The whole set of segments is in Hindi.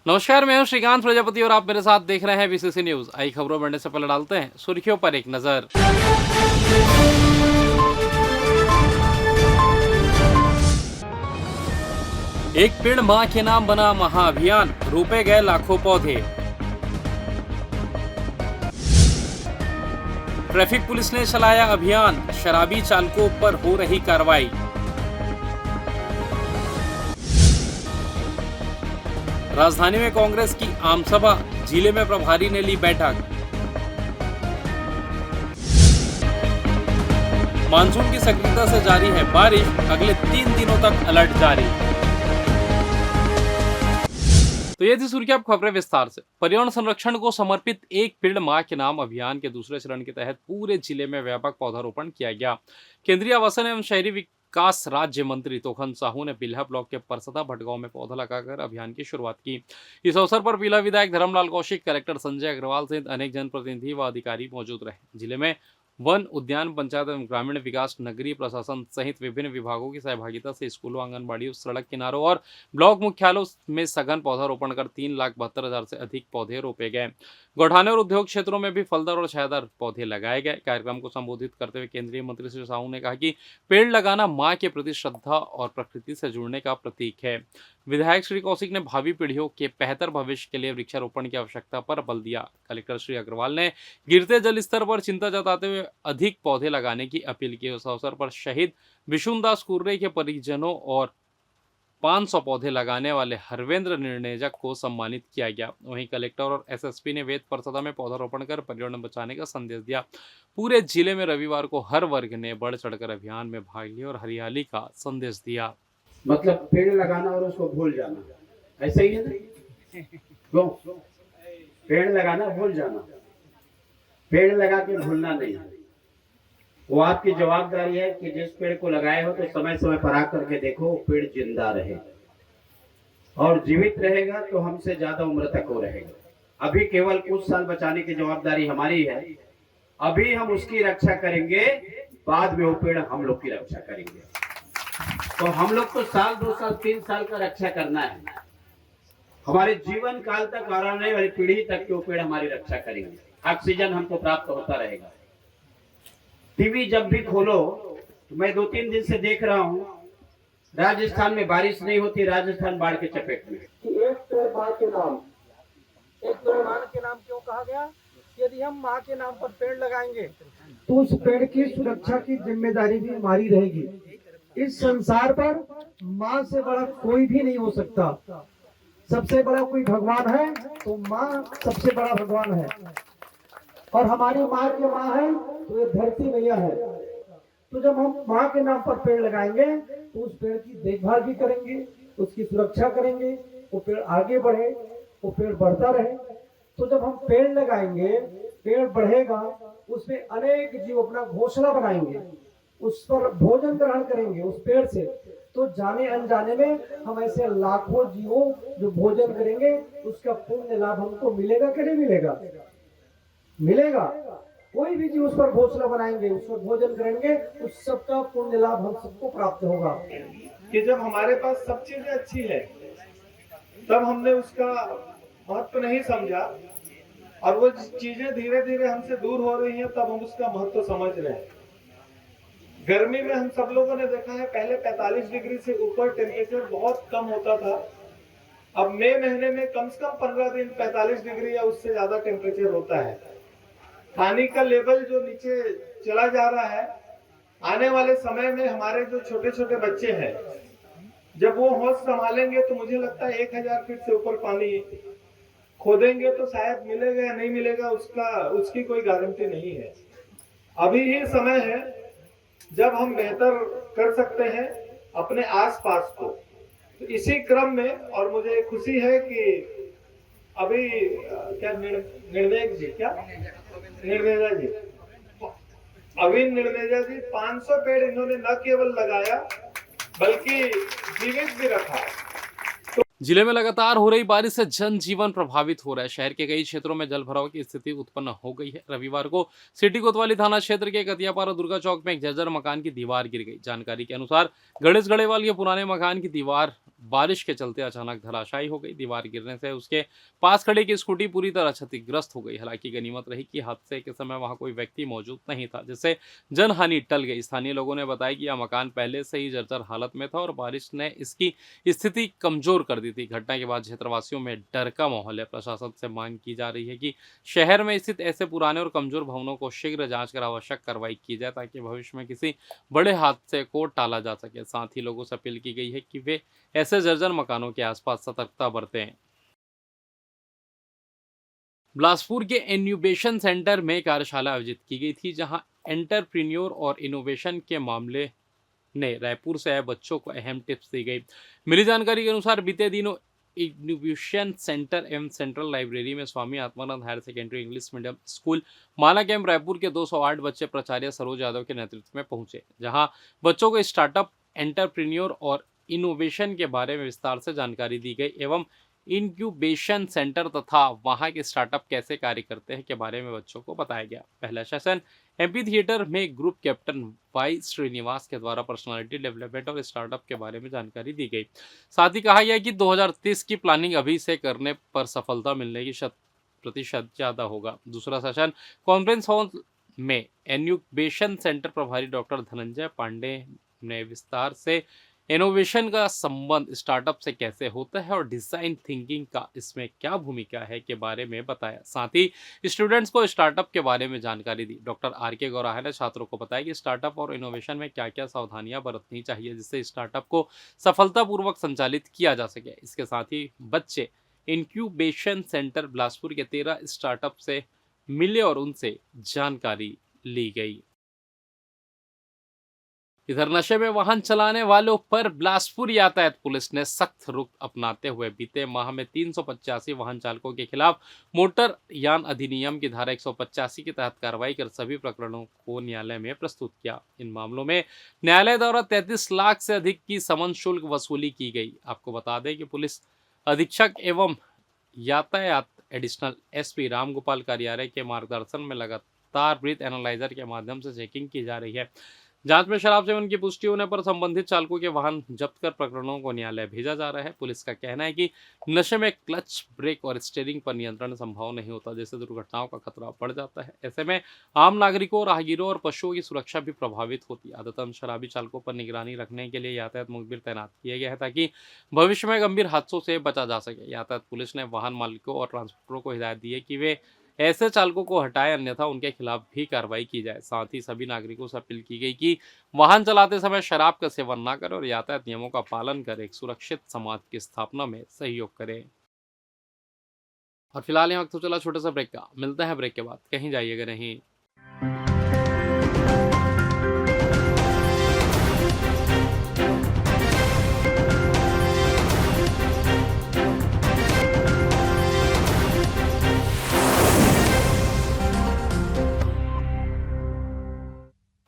नमस्कार, मैं हूं श्रीकांत प्रजापति और आप मेरे साथ देख रहे हैं बीसीसी न्यूज। आई खबरों बढ़ने से पहले डालते हैं सुर्खियों पर एक नजर। एक पेड़ मां के नाम बना महाअभियान, रोपे गए लाखों पौधे। ट्रैफिक पुलिस ने चलाया अभियान, शराबी चालकों पर हो रही कार्रवाई। राजधानी में कांग्रेस की आम सभा, जिले में प्रभारी ने ली बैठक। मानसून की सक्रियता से जारी है बारिश, अगले 3 दिनों तक अलर्ट जारी। तो ये थी सुर्खी, अब खबरें विस्तार से। पर्यावरण संरक्षण को समर्पित एक पेड़ मां के नाम अभियान के दूसरे चरण के तहत पूरे जिले में व्यापक पौधारोपण किया गया। केंद्रीय आवासन एवं शहरी विकास राज्य मंत्री तोखन साहू ने बिल्हा ब्लॉक के परसदा भटगांव में पौधा लगाकर अभियान की शुरुआत की। इस अवसर पर बिल्हा विधायक धर्मलाल कौशिक, कलेक्टर संजय अग्रवाल सहित अनेक जनप्रतिनिधि व अधिकारी मौजूद रहे। जिले में वन, उद्यान, पंचायत एवं ग्रामीण विकास, नगरीय प्रशासन सहित विभिन्न विभागों की सहभागिता से स्कूलों, आंगनबाड़ी, सड़क किनारों और ब्लॉक मुख्यालयों में सघन पौधारोपण कर 3,72,000 से अधिक पौधे रोपे गए। गौठाने और उद्योग क्षेत्रों में भी फलदार और छायादार पौधे लगाए गए। कार्यक्रम को संबोधित करते हुए केंद्रीय मंत्री श्री साहू ने कहा कि पेड़ लगाना मां के प्रति श्रद्धा और प्रकृति से जुड़ने का प्रतीक है। विधायक श्री कौशिक ने भावी पीढ़ियों के बेहतर भविष्य के लिए वृक्षारोपण की आवश्यकता पर बल दिया। कलेक्टर श्री अग्रवाल ने गिरते जल स्तर पर चिंता जताते हुए अधिक पौधे लगाने की अपील की। उस अवसर पर शहीद विशुनदास कुर्रे के परिजनों और 500 पौधे लगाने वाले हरवेंद्र निर्णेजक को सम्मानित किया गया। वहीं कलेक्टर और एसएसपी ने वेद परसदा में पौधारोपण कर पर्यावरण बचाने का संदेश दिया। पूरे जिले में रविवार को हर वर्ग ने बढ़ चढ़कर अभियान में भाग लिया और हरियाली का संदेश दिया। मतलब पेड़ लगाना और उसको भूल जाना, ऐसा ही है ना? क्यों? पेड़ लगाना भूल जाना, पेड़ लगा के भूलना नहीं। वो आपकी जवाबदारी है कि जिस पेड़ को लगाए हो तो समय समय पर आकर के देखो पेड़ जिंदा रहे, और जीवित रहेगा तो हमसे ज्यादा उम्र तक वो रहेगा। अभी केवल कुछ साल बचाने की जवाबदारी हमारी है। अभी हम उसकी रक्षा करेंगे, बाद में वो पेड़ हम लोग की रक्षा करेंगे। तो हम लोग को साल, 2 साल, 3 साल का रक्षा करना है। हमारे जीवन काल तक और आने वाली पीढ़ी तक के वो पेड़ हमारी रक्षा करेंगे। ऑक्सीजन हमको प्राप्त होता रहेगा। टीवी जब भी खोलो तो मैं 2-3 दिन से देख रहा हूँ, राजस्थान में बारिश नहीं होती, राजस्थान बाढ़ के चपेट में। एक पेड़ माँ के नाम, एक पेड़ माँ के नाम क्यों कहा गया? यदि हम माँ के नाम पर पेड़ लगाएंगे तो उस पेड़ की सुरक्षा की जिम्मेदारी भी हमारी रहेगी। इस संसार पर माँ से बड़ा कोई भी नहीं हो सकता। सबसे बड़ा कोई भगवान है तो माँ सबसे बड़ा भगवान है, और हमारी माँ की माँ है तो ये धरती मैया है। तो जब हम माँ के नाम पर पेड़ लगाएंगे तो उस पेड़ की देखभाल भी करेंगे, उसकी सुरक्षा करेंगे, वो पेड़ आगे बढ़े, वो पेड़ बढ़ता रहे। तो जब हम पेड़ लगाएंगे, पेड़ बढ़ेगा, उसमें अनेक जीव अपना घोंसला बनाएंगे, उस पर भोजन ग्रहण करेंगे उस पेड़ से। तो जाने अनजाने में हम ऐसे लाखों जीवों जो भोजन करेंगे, उसका पुण्य लाभ हमको मिलेगा कि नहीं मिलेगा? मिलेगा। कोई भी जीव उस पर घोंसला बनाएंगे, उस पर भोजन करेंगे, उस सबका पुण्य लाभ हम सबको प्राप्त होगा। कि जब हमारे पास सब चीजें अच्छी है तब हमने उसका महत्व नहीं समझा, और वो चीजें धीरे धीरे हमसे दूर हो रही हैं तब हम उसका महत्व समझ रहे हैं। गर्मी में हम सब लोगों ने देखा है, पहले 45 डिग्री से ऊपर टेम्परेचर बहुत कम होता था। अब मई महीने में कम से कम 15 दिन 45 डिग्री या उससे ज्यादा टेम्परेचर होता है। पानी का लेवल जो नीचे चला जा रहा है, आने वाले समय में हमारे जो छोटे छोटे बच्चे हैं, जब वो होश संभालेंगे तो मुझे लगता है 1000 फीट से ऊपर पानी खोदेंगे तो शायद मिलेगा या नहीं मिलेगा उसकी कोई गारंटी नहीं है। अभी ही समय है जब हम बेहतर कर सकते हैं अपने आसपास को। तो इसी क्रम में, और मुझे खुशी है कि अभी क्या निर्णेजा जी अविन निर्णेजा जी 500 पेड़ इन्होंने न केवल लगाया बल्कि जीवित भी रखा। जिले में लगातार हो रही बारिश से जनजीवन प्रभावित हो रहा है। शहर के कई क्षेत्रों में जल भराव की स्थिति उत्पन्न हो गई है। रविवार को सिटी कोतवाली थाना क्षेत्र के कतियापारा दुर्गा चौक में एक जर्जर मकान की दीवार गिर गई। जानकारी के अनुसार गणेश गढ़ेवाल के पुराने मकान की दीवार बारिश के चलते अचानक धराशायी हो गई। दीवार गिरने से उसके पास खड़ी की स्कूटी पूरी तरह क्षतिग्रस्त हो गई। हालांकि गनीमत रही कि हादसे के समय वहां कोई व्यक्ति मौजूद नहीं था, जिससे जनहानि टल गई। स्थानीय लोगों ने बताया कि यह मकान पहले से ही जर्जर हालत में था और बारिश ने इसकी स्थिति कमजोर कर दी थी। घटना के बाद क्षेत्रवासियों में डर का माहौल है। प्रशासन से मांग की जा रही है कि शहर में स्थित ऐसे पुराने और कमजोर भवनों को शीघ्र जांच कर आवश्यक कार्रवाई की जाए, ताकि भविष्य में किसी बड़े हादसे को टाला जा सके। साथ ही लोगों से अपील की गई है कि वे ऐसे जर्जर मकानों के आसपास सतर्कता बरतें। बिलासपुर के इन्यूबेशन सेंटर में कार्यशाला आयोजित की गई थी, जहां एंटरप्रेन्योर और इनोवेशन के मामले ने रायपुर से आए बच्चों को अहम टिप्स दी गई। मिली जानकारी के अनुसार बीते दिनों इनोवेशन सेंटर एवं सेंट्रल लाइब्रेरी में Swami Atmanand higher secondary English medium school Mala camp Raipur के 208 बच्चे प्राचार्य सरोज यादव के नेतृत्व में पहुंचे, जहां बच्चों को स्टार्टअप, एंटरप्रेन्योर और इनोवेशन के बारे में विस्तार से जानकारी दी गई एवं इंक्यूबेशन सेंटर तथा वहां के स्टार्टअप कैसे कार्य करते हैं के बारे में बच्चों को बताया गया। पहला सेशन एमपी थिएटर में ग्रुप कैप्टन वाई श्रीनिवास के द्वारा पर्सनालिटी डेवलपमेंट और स्टार्टअप के बारे में जानकारी दी गई। साथ ही कहा गया कि 2030 की प्लानिंग अभी से करने पर सफलता मिलने की 100% ज्यादा होगा। दूसरा सेशन कॉन्फ्रेंस हॉल में इन्क्यूबेशन सेंटर प्रभारी डॉक्टर धनंजय पांडे ने विस्तार से इनोवेशन का संबंध स्टार्टअप से कैसे होता है और डिजाइन थिंकिंग का इसमें क्या भूमिका है के बारे में बताया। साथ ही स्टूडेंट्स को स्टार्टअप के बारे में जानकारी दी। डॉक्टर आर के गौराहा ने छात्रों को बताया कि स्टार्टअप और इनोवेशन में क्या क्या सावधानियां बरतनी चाहिए, जिससे स्टार्टअप को सफलतापूर्वक संचालित किया जा सके। इसके साथ ही बच्चे इंक्यूबेशन सेंटर बिलासपुर के 13 स्टार्टअप से मिले और उनसे जानकारी ली गई। इधर नशे में वाहन चलाने वालों पर बिलासपुर यातायात पुलिस ने सख्त रुख अपनाते हुए बीते माह में 385 वाहन चालकों के खिलाफ मोटर यान अधिनियम की धारा 185 के तहत कार्रवाई कर सभी प्रकरणों को न्यायालय में प्रस्तुत किया। इन मामलों में न्यायालय द्वारा 33 लाख से अधिक की समन शुल्क वसूली की गई। आपको बता दें कि पुलिस अधीक्षक एवं यातायात एडिशनल एसपी रामगोपाल कार्यालय के मार्गदर्शन में लगातार ब्रीथ एनालाइजर के माध्यम से चेकिंग की जा रही है। जांच में शराब सेवन की पुष्टि होने पर संबंधित चालकों के वाहन जब्त कर प्रकरणों को न्यायालय भेजा जा रहा है। पुलिस का कहना है कि नशे में क्लच, ब्रेक और स्टीयरिंग पर नियंत्रण संभव नहीं होता, जिससे दुर्घटनाओं का खतरा बढ़ जाता है। ऐसे में आम नागरिकों, राहगीरों और पशुओं की सुरक्षा भी प्रभावित होती है। आदतन शराबी चालकों पर निगरानी रखने के लिए यातायात मुखबिर तैनात किया गया है, ताकि भविष्य में गंभीर हादसों से बचा जा सके। यातायात पुलिस ने वाहन मालिकों और ट्रांसपोर्टरों को हिदायत दी है कि वे ऐसे चालकों को हटाएं, अन्यथा उनके खिलाफ भी कार्रवाई की जाए। साथ ही सभी नागरिकों से अपील की गई कि वाहन चलाते समय शराब का सेवन न करें और यातायात नियमों का पालन कर एक सुरक्षित समाज की स्थापना में सहयोग करें। और फिलहाल यहाँ वक्त तो चला छोटा सा ब्रेक का, मिलते हैं ब्रेक के बाद, कहीं जाइएगा नहीं।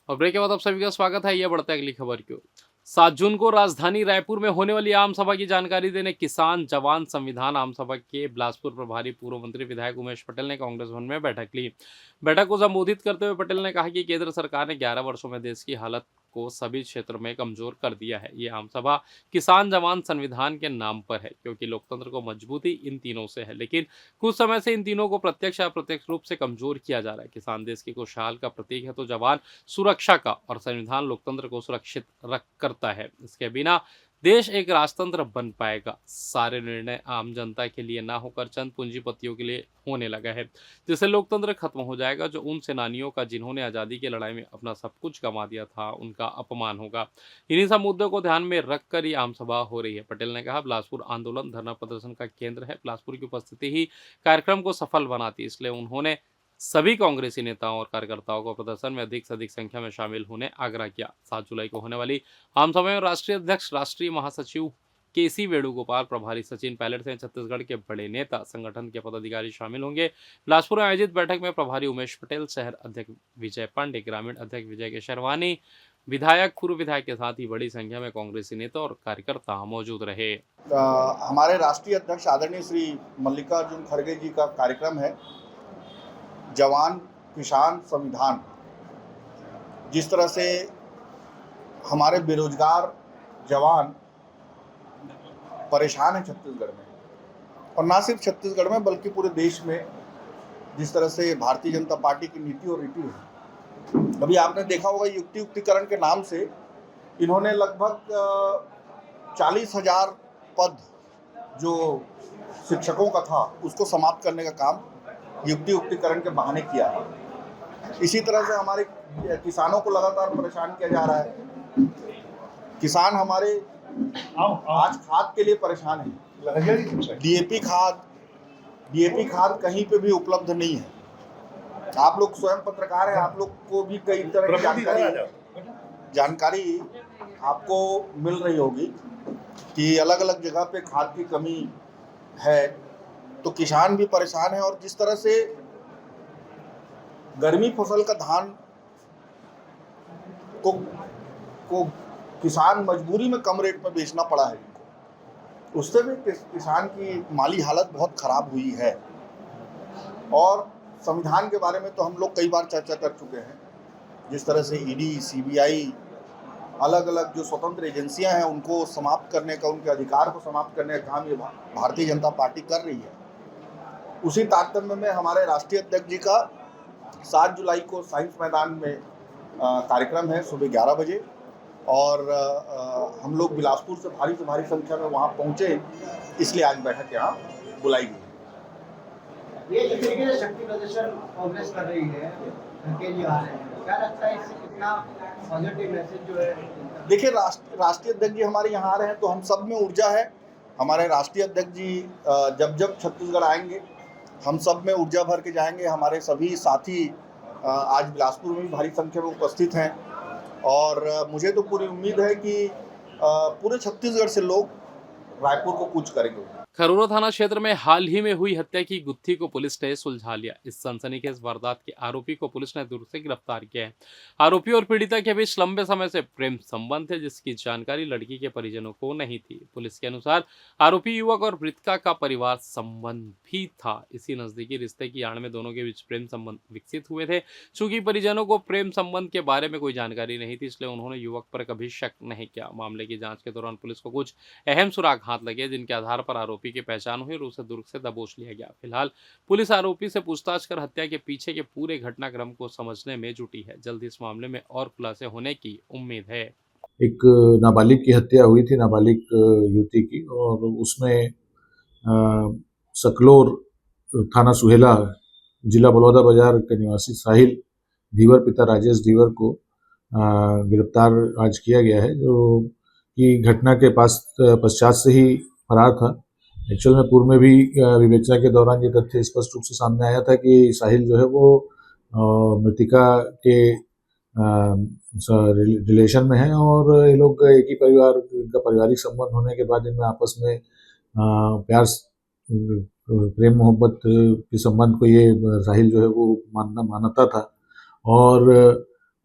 और ब्रेक के बाद आप सभी का स्वागत है। यह बढ़ता है अगली खबर की ओर। 7 जून को राजधानी रायपुर में होने वाली आम सभा की जानकारी देने किसान जवान संविधान आम सभा के बिलासपुर प्रभारी पूर्व मंत्री विधायक उमेश पटेल ने कांग्रेस भवन में बैठक ली। बैठक को संबोधित करते हुए पटेल ने कहा कि केंद्र सरकार ने 11 वर्षों में देश की हालत को सभी क्षेत्र में कमजोर कर दिया है। ये आम सभा किसान जवान संविधान के नाम पर है, क्योंकि लोकतंत्र को मजबूती इन तीनों से है, लेकिन कुछ समय से इन तीनों को प्रत्यक्ष या अप्रत्यक्ष रूप से कमजोर किया जा रहा है। किसान देश की खुशहाल का प्रतीक है, तो जवान सुरक्षा का, और संविधान लोकतंत्र को सुरक्षित करता है। इसके बिना देश एक राजतंत्र बन पाएगा। सारे निर्णय आम जनता के लिए ना होकर चंद पूंजीपतियों के लिए होने लगा है, जिससे लोकतंत्र खत्म हो जाएगा। जो उन सेनानियों का जिन्होंने आज़ादी की लड़ाई में अपना सब कुछ गंवा दिया था, उनका अपमान होगा। इन्हीं सब मुद्दों को ध्यान में रखकर ये आम सभा हो रही है। पटेल ने कहा, बिलासपुर आंदोलन धरना प्रदर्शन का केंद्र है। बिलासपुर की उपस्थिति ही कार्यक्रम को सफल बनाती है, इसलिए उन्होंने सभी कांग्रेसी नेताओं और कार्यकर्ताओं को प्रदर्शन में अधिक से अधिक संख्या में शामिल होने आग्रह किया। 7 जुलाई को होने वाली आम सभा में राष्ट्रीय अध्यक्ष, राष्ट्रीय महासचिव केसी वेणुगोपाल, प्रभारी सचिन पायलट सहित छत्तीसगढ़ के बड़े नेता, संगठन के पदाधिकारी शामिल होंगे। बिलासपुर में आयोजित बैठक में प्रभारी उमेश पटेल, शहर अध्यक्ष विजय पांडे, ग्रामीण अध्यक्ष विजय केशरवानी, विधायक, पूर्व विधायक के साथ ही बड़ी संख्या में कांग्रेसी नेता और कार्यकर्ता मौजूद रहे। हमारे राष्ट्रीय अध्यक्ष आदरणीय श्री मल्लिकार्जुन खड़गे जी का कार्यक्रम है जवान किसान संविधान। जिस तरह से हमारे बेरोजगार जवान परेशान है छत्तीसगढ़ में, और ना सिर्फ छत्तीसगढ़ में बल्कि पूरे देश में जिस तरह से भारतीय जनता पार्टी की नीति और रीति है। अभी आपने देखा होगा युक्तिकरण के नाम से इन्होंने लगभग 40,000 पद जो शिक्षकों का था उसको समाप्त करने का काम युक्तिकरण के बहाने किया है। इसी तरह से हमारे किसानों को लगातार परेशान किया जा रहा है। किसान हमारे आज खाद के लिए परेशान है। डीएपी खाद कहीं पे भी उपलब्ध नहीं है। आप लोग स्वयं पत्रकार हैं, आप लोग को भी कई तरह की जानकारी आपको मिल रही होगी कि अलग अलग जगह पे खाद की कमी है, तो किसान भी परेशान है। और जिस तरह से गर्मी फसल का धान को किसान मजबूरी में कम रेट में बेचना पड़ा है इनको, उससे भी किसान की माली हालत बहुत खराब हुई है। और संविधान के बारे में तो हम लोग कई बार चर्चा कर चुके हैं। जिस तरह से ईडी, सीबीआई, अलग अलग जो स्वतंत्र एजेंसियां हैं उनको समाप्त करने का, उनके अधिकार को समाप्त करने का काम ये भारतीय जनता पार्टी कर रही है। उसी तारतम्य में हमारे राष्ट्रीय अध्यक्ष जी का 7 जुलाई को साइंस मैदान में कार्यक्रम है सुबह 11 बजे, और हम लोग बिलासपुर से भारी संख्या में वहाँ पहुँचे, इसलिए आज बैठक यहाँ बुलाई गई। ये जिस तरीके से शक्ति प्रदर्शन कांग्रेस कर रही है, जी आ रहे हैं, क्या लगता है इससे कितना पॉजिटिव मैसेज जो है? देखिए, राष्ट्रीय अध्यक्ष जी हमारे यहाँ आ रहे हैं तो हम सब में ऊर्जा है। हमारे राष्ट्रीय अध्यक्ष जी जब छत्तीसगढ़ आएंगे हम सब में ऊर्जा भर के जाएंगे। हमारे सभी साथी आज बिलासपुर में भी भारी संख्या में उपस्थित हैं, और मुझे तो पूरी उम्मीद है कि पूरे छत्तीसगढ़ से लोग रायपुर को कूच करेंगे। खरोरा थाना क्षेत्र में हाल ही में हुई हत्या की गुत्थी को पुलिस ने सुलझा लिया। इस सनसनीखेज वारदात के आरोपी को पुलिस ने दुर्ग से गिरफ्तार किया है। आरोपी और पीड़िता के बीच लंबे समय से प्रेम संबंध थे, जिसकी जानकारी लड़की के परिजनों को नहीं थी। पुलिस के अनुसार आरोपी युवक और मृतका का परिवार संबंध भी था। इसी नजदीकी रिश्ते की आड़ में दोनों के बीच प्रेम संबंध विकसित हुए थे। चूंकि परिजनों को प्रेम संबंध के बारे में कोई जानकारी नहीं थी, इसलिए उन्होंने युवक पर कभी शक नहीं किया। मामले की जाँच के दौरान पुलिस को कुछ अहम सुराग हाथ लगे, जिनके आधार पर आरोपी की पहचान हुई और उसे दुर्ग से दबोच लिया गया। फिलहाल पुलिस आरोपी से पूछताछ कर हत्या के पीछे के पूरे घटनाक्रम को समझने में जुटी है। जल्द इस मामले में और खुलासे होने की उम्मीद है। एक नाबालिग की हत्या हुई थी, नाबालिग युवती की, और उसमें सकलोर थाना सुहेला जिला बलौदा बाजार के निवासी साहिल धीवर पिता राजेश धीवर को गिरफ्तार आज किया गया है, जो कि घटना के पश्चात से ही फरार था। एक्चुअल में पूर्व में भी विवेचना के दौरान ये तथ्य स्पष्ट रूप से सामने आया था कि साहिल जो है वो मृतिका के रिलेशन में है, और ये लोग एक ही परिवार का पारिवारिक संबंध होने के बाद इनमें आपस में प्यार प्रेम मोहब्बत के संबंध को ये साहिल जो है वो मानता था। और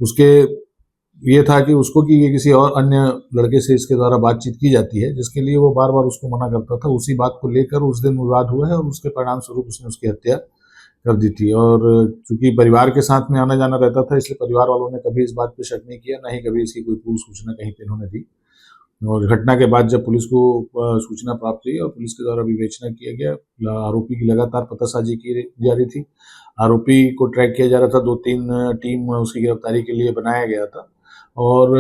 उसके ये था कि उसको कि ये किसी और अन्य लड़के से इसके द्वारा बातचीत की जाती है, जिसके लिए वो बार बार उसको मना करता था। उसी बात को लेकर उस दिन विवाद हुआ है और उसके परिणाम स्वरूप उसने उसकी हत्या कर दी थी। और चूंकि परिवार के साथ में आना जाना रहता था, इसलिए परिवार वालों ने कभी इस बात पे शक नहीं किया, ना ही कभी इसकी कोई पूर्व सूचना कहीं पे इन्होंने दी। और घटना के बाद जब पुलिस को सूचना प्राप्त हुई और पुलिस के द्वारा विवेचना किया गया, आरोपी की लगातार पतासाजी की जा रही थी। आरोपी को ट्रैक किया जा रहा था, 2-3 टीम उसकी गिरफ्तारी के लिए बनाया गया था। और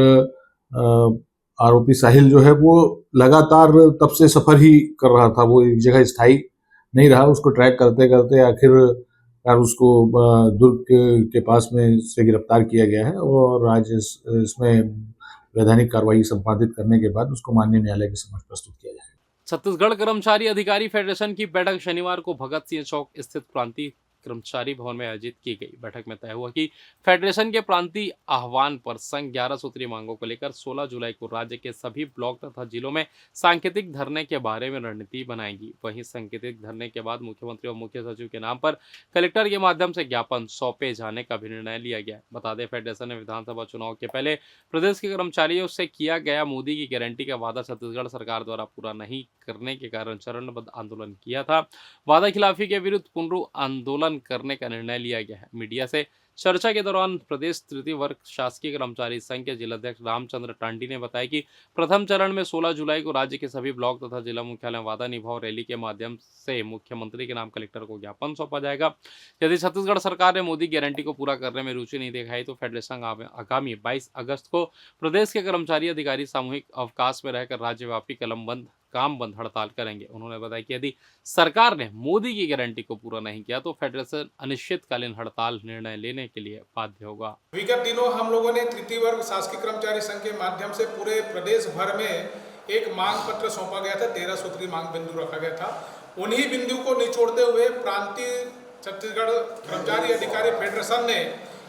आरोपी साहिल जो है वो लगातार तब से सफर ही कर रहा था, वो एक जगह स्थायी नहीं रहा। उसको ट्रैक करते करते आखिर उसको दुर्ग के पास में से गिरफ्तार किया गया है, और आज इसमें वैधानिक कार्रवाई संपादित करने के बाद उसको माननीय न्यायालय के समक्ष प्रस्तुत किया जाएगा। छत्तीसगढ़ कर्मचारी अधिकारी फेडरेशन की बैठक शनिवार को भगत सिंह चौक स्थित प्रांतीय कर्मचारी भवन में आयोजित की गई। बैठक में तय हुआ कि फेडरेशन के प्रांतीय आह्वान पर संघ 11 सूत्रीय मांगों को लेकर 16 जुलाई को राज्य के सभी ब्लॉक तथा जिलों में सांकेतिक धरने के बारे में रणनीति बनाएगी। वहीं सांकेतिक धरने के बाद मुख्यमंत्री और मुख्य सचिव के नाम पर कलेक्टर के माध्यम से ज्ञापन सौंपे जाने का भी निर्णय लिया गया। बता दें, फेडरेशन ने विधानसभा चुनाव के पहले प्रदेश के कर्मचारियों से किया गया मोदी की गारंटी का वादा छत्तीसगढ़ सरकार द्वारा पूरा नहीं करने के कारण चरणबद्ध आंदोलन किया था। वादा खिलाफी के विरुद्ध पुनरू आंदोलन करने का निर्णय लिया गया है। मीडिया से चर्चा के दौरान प्रदेश तृतीय वर्ग शासकीय कर्मचारी संघ के जिलाध्यक्ष रामचंद्र टांडी ने बताया कि प्रथम चरण में 16 जुलाई को राज्य के सभी ब्लॉक तथा जिला मुख्यालय में वादा निभाओ रैली के माध्यम से मुख्यमंत्री के नाम कलेक्टर को ज्ञापन सौंपा जाएगा। यदि छत्तीसगढ़ सरकार ने मोदी गारंटी को पूरा करने में रुचि नहीं दिखाई तो फेडरेशन आगामी 22 अगस्त को प्रदेश के कर्मचारी अधिकारी सामूहिक अवकाश में रहकर राज्यव्यापी काम बंद हड़ताल करेंगे। उन्होंने बताया कि यदि सरकार ने मोदी की गारंटी को पूरा नहीं किया तो फेडरेशन अनिश्चितकालीन हड़ताल निर्णय लेने के लिए बाध्य होगा। विगत दिनों हम लोगों ने तृतीय वर्ग शासकीय कर्मचारी संघ के माध्यम से पूरे प्रदेश भर में एक मांग पत्र सौंपा गया था। 13 सूत्री मांग बिंदु रखा गया था। उन्हीं बिंदु को निचोड़ते हुए प्रांतीय छत्तीसगढ़ कर्मचारी अधिकारी फेडरेशन ने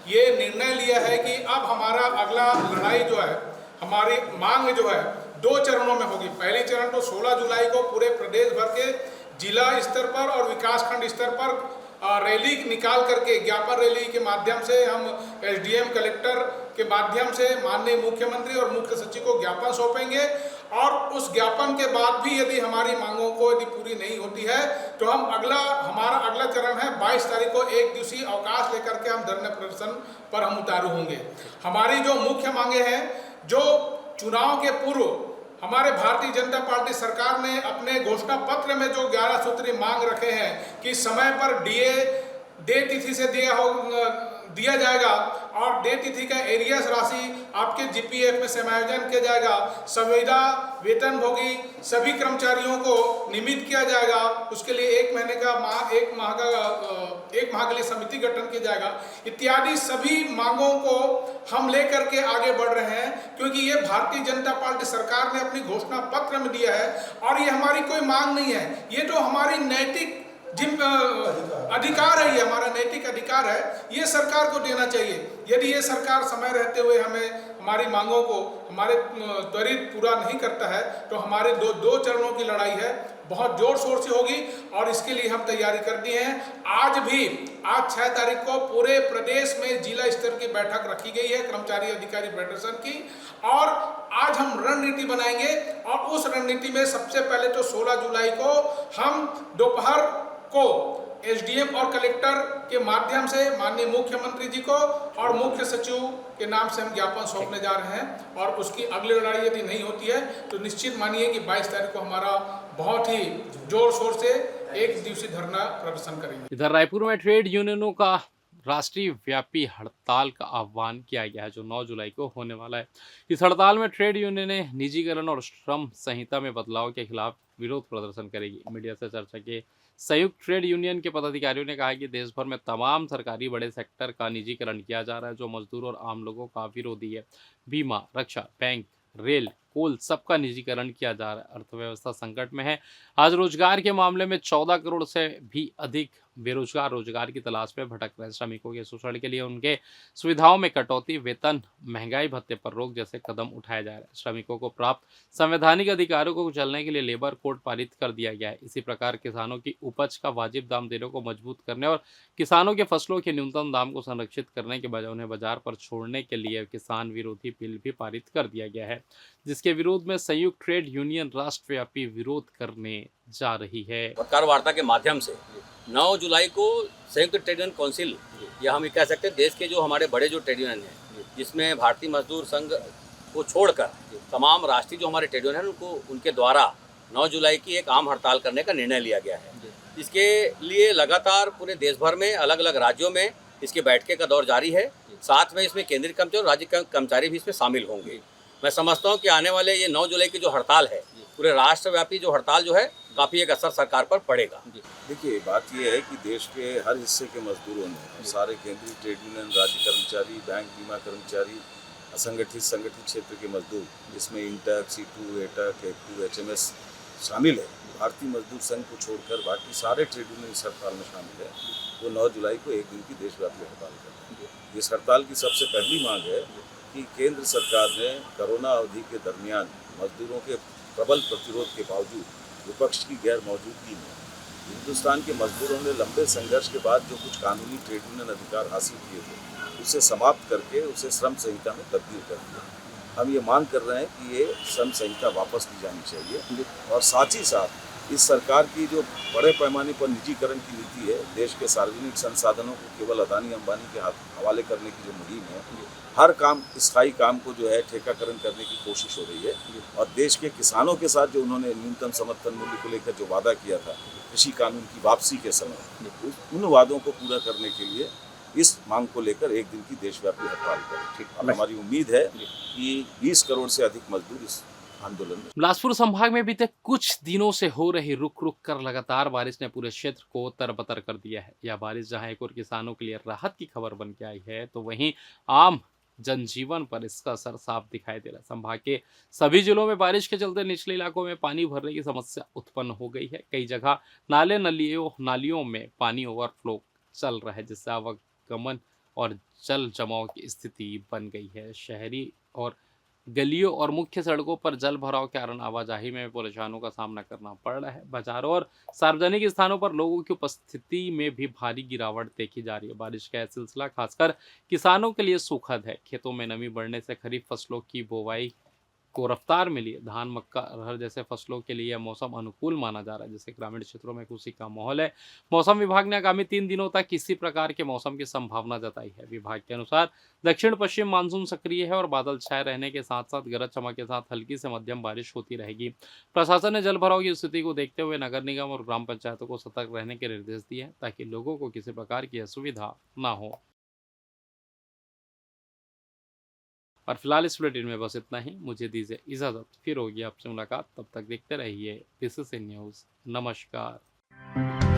ये निर्णय लिया है कि अब हमारा अगला लड़ाई जो है, हमारी मांग जो है 2 चरणों में होगी। पहली चरण तो 16 जुलाई को पूरे प्रदेश भर के जिला स्तर पर और विकासखंड स्तर पर रैली निकाल करके ज्ञापन रैली के माध्यम से हम एसडीएम कलेक्टर के माध्यम से माननीय मुख्यमंत्री और मुख्य सचिव को ज्ञापन सौंपेंगे। और उस ज्ञापन के बाद भी यदि हमारी मांगों को यदि पूरी नहीं होती है तो हमारा अगला चरण है 22 तारीख को एक दिवसीय अवकाश लेकर के हम धरने प्रदर्शन पर हम उतारू होंगे। हमारी जो मुख्य मांगे हैं, जो चुनाव के पूर्व हमारे भारतीय जनता पार्टी सरकार ने अपने घोषणा पत्र में जो 11 सूत्री मांग रखे हैं कि समय पर डे तिथि से दिया जाएगा और डे तिथि का एरियस राशि आपके जीपीएफ में समायोजन किया जाएगा, संविदा वेतन भोगी सभी कर्मचारियों को नियमित किया जाएगा, उसके लिए एक माह के लिए समिति गठन किया जाएगा, इत्यादि सभी मांगों को हम लेकर के आगे बढ़ रहे हैं। क्योंकि ये भारतीय जनता पार्टी सरकार ने अपनी घोषणा पत्र में दिया है और ये हमारी कोई मांग नहीं है, ये तो हमारी नैतिक अधिकार है, ये हमारा नैतिक अधिकार है, ये सरकार को देना चाहिए। यदि ये सरकार समय रहते हुए हमारी मांगों को हमारे त्वरित पूरा नहीं करता है तो हमारे दो चरणों की लड़ाई है, बहुत जोर शोर से होगी और इसके लिए हम तैयारी कर दिए हैं। आज 6 तारीख को पूरे प्रदेश में जिला स्तर की बैठक रखी गई है कर्मचारी अधिकारी फेडरेशन की और आज हम रणनीति बनाएंगे और उस रणनीति में सबसे पहले तो 16 जुलाई को हम दोपहर को एसडीएम और कलेक्टर के माध्यम से माननीय मुख्यमंत्री जी को और मुख्य सचिव के नाम से हम ज्ञापन सौंपने जा रहे हैं और उसकी अगली लड़ाई यदि नहीं होती है तो निश्चित मानिए कि 22 तारीख को हमारा बहुत ही जोर शोर से एक दिवसीय धरना प्रदर्शन करेंगे। इधर रायपुर में ट्रेड यूनियनों का राष्ट्रीय व्यापी हड़ताल का आह्वान किया गया है जो 9 जुलाई को होने वाला है। इस हड़ताल में ट्रेड यूनियनें निजीकरण और श्रम संहिता में बदलाव के खिलाफ विरोध प्रदर्शन करेगी। मीडिया से चर्चा के संयुक्त ट्रेड यूनियन के पदाधिकारियों ने कहा कि देश भर में तमाम सरकारी बड़े सेक्टर का निजीकरण किया जा रहा है जो मजदूर और आम लोगों का विरोधी है। बीमा, रक्षा, बैंक, रेल, कोल सबका निजीकरण किया जा रहा है। अर्थव्यवस्था संकट में है। आज रोजगार के मामले में 14 करोड़ से भी अधिक बेरोजगार रोजगार की तलाश में भटक रहे श्रमिकों के शोषण के लिए उनके सुविधाओं में कटौती, वेतन, महंगाई भत्ते पर रोक जैसे कदम उठाए जा रहे हैं। श्रमिकों को प्राप्त संवैधानिक अधिकारों को कुचलने के लिए लेबर कोड पारित कर दिया गया है। इसी प्रकार किसानों की उपज का वाजिब दाम देने को मजबूत करने और किसानों के फसलों के न्यूनतम दाम को संरक्षित करने के बजाय उन्हें बाजार पर छोड़ने के लिए किसान विरोधी बिल भी पारित कर दिया गया है, जिसके विरोध में संयुक्त ट्रेड यूनियन राष्ट्रव्यापी विरोध करने जा रही है। पत्रकार वार्ता के माध्यम से 9 जुलाई को संयुक्त ट्रेड यूनियन काउंसिल, या हम ये कह सकते हैं देश के जो हमारे बड़े जो ट्रेड यूनियन हैं, जिसमें भारतीय मजदूर संघ को छोड़कर तमाम राष्ट्रीय जो हमारे ट्रेड यूनियन हैं उनके द्वारा 9 जुलाई की एक आम हड़ताल करने का निर्णय लिया गया है। इसके लिए लगातार पूरे देश भर में अलग अलग राज्यों में इसके बैठकें का दौर जारी है। साथ में इसमें केंद्रीय कर्मचारी और राज्य कर्मचारी भी इसमें शामिल होंगे। मैं समझता हूँ कि आने वाले ये 9 जुलाई की जो हड़ताल है, पूरे राष्ट्रव्यापी जो हड़ताल जो है, काफ़ी एक असर सरकार पर पड़ेगा। देखिए, बात यह है कि देश के हर हिस्से के मजदूरों ने, सारे केंद्रीय ट्रेड यूनियन, राज्य कर्मचारी, बैंक बीमा कर्मचारी, असंगठित संगठित क्षेत्र के मजदूर, जिसमें इंटक, सीटू, एटक, एक्टू, एचएमएस शामिल है। भारतीय मजदूर संघ को छोड़कर बाकी सारे ट्रेड यूनियन इस हड़ताल में शामिल है। वो 9 जुलाई को एक दिन की देशव्यापी हड़ताल करेंगे। इस हड़ताल की सबसे पहली मांग है कि केंद्र सरकार ने कोरोना अवधि के दरमियान मजदूरों के प्रबल प्रतिरोध के बावजूद विपक्ष की गैर मौजूदगी में हिंदुस्तान के मजदूरों ने लंबे संघर्ष के बाद जो कुछ कानूनी ट्रेड यूनियन अधिकार हासिल किए थे, उसे समाप्त करके उसे श्रम संहिता में तब्दील कर दिया। हम ये मांग कर रहे हैं कि ये श्रम संहिता वापस ली जानी चाहिए और साथ ही साथ इस सरकार की जो बड़े पैमाने पर निजीकरण की नीति है, देश के सार्वजनिक संसाधनों को केवल अदानी अंबानी के हवाले करने की जो मुहिम है, हर काम स्थायी काम को जो है ठेकाकरण करने की कोशिश हो रही है। और देश के किसानों के साथ जो उन्होंने न्यूनतम समर्थन मूल्य को लेकर जो वादा किया था कृषि कानून की वापसी के समय, उन वादों को पूरा करने के लिए इस मांग को लेकर एक दिन की देशव्यापी हड़ताल करें। और हमारी उम्मीद है कि 20 करोड़ से अधिक मजदूर इस आंदोलन में। बिलासपुर संभाग में बीते कुछ दिनों से हो रही रुक रुक कर लगातार बारिश ने पूरे क्षेत्र को तरबतर कर दिया है। यह बारिश जहां एक और किसानों के लिए राहत की खबर बन के आई है, तो वहीं आम जनजीवन पर इसका असर साफ दिखाई दे रहा है। संभाग के सभी जिलों में बारिश के चलते निचले इलाकों में पानी भरने की समस्या उत्पन्न हो गई है। कई जगह नालियों में पानी ओवरफ्लो चल रहा है, जिससे आवागमन और जल जमाव की स्थिति बन गई है। शहरी और गलियों और मुख्य सड़कों पर जल भराव के कारण आवाजाही में परेशानियों का सामना करना पड़ रहा है। बाजारों और सार्वजनिक स्थानों पर लोगों की उपस्थिति में भी भारी गिरावट देखी जा रही है। बारिश का यह सिलसिला खासकर किसानों के लिए सुखद है। खेतों में नमी बढ़ने से खरीफ फसलों की बुवाई को रफ्तार मिली है। धान, मक्का, अरहर जैसे फसलों के लिए यह मौसम अनुकूल माना जा रहा है, जैसे ग्रामीण क्षेत्रों में खुशी का माहौल है। मौसम विभाग ने आगामी 3 दिनों तक किसी प्रकार के मौसम की संभावना जताई है। विभाग के अनुसार दक्षिण पश्चिम मानसून सक्रिय है और बादल छाए रहने के साथ साथ गरज चमक के साथ हल्की से मध्यम बारिश होती रहेगी। प्रशासन ने जल भराव की स्थिति को देखते हुए नगर निगम और ग्राम पंचायतों को सतर्क रहने के निर्देश दिए हैं, ताकि लोगों को किसी प्रकार की असुविधा न हो। और फिलहाल इस बुलेटिन में बस इतना ही। मुझे दीजिए इजाजत, फिर होगी आपसे मुलाकात। तब तक देखते रहिए PCC न्यूज़। नमस्कार।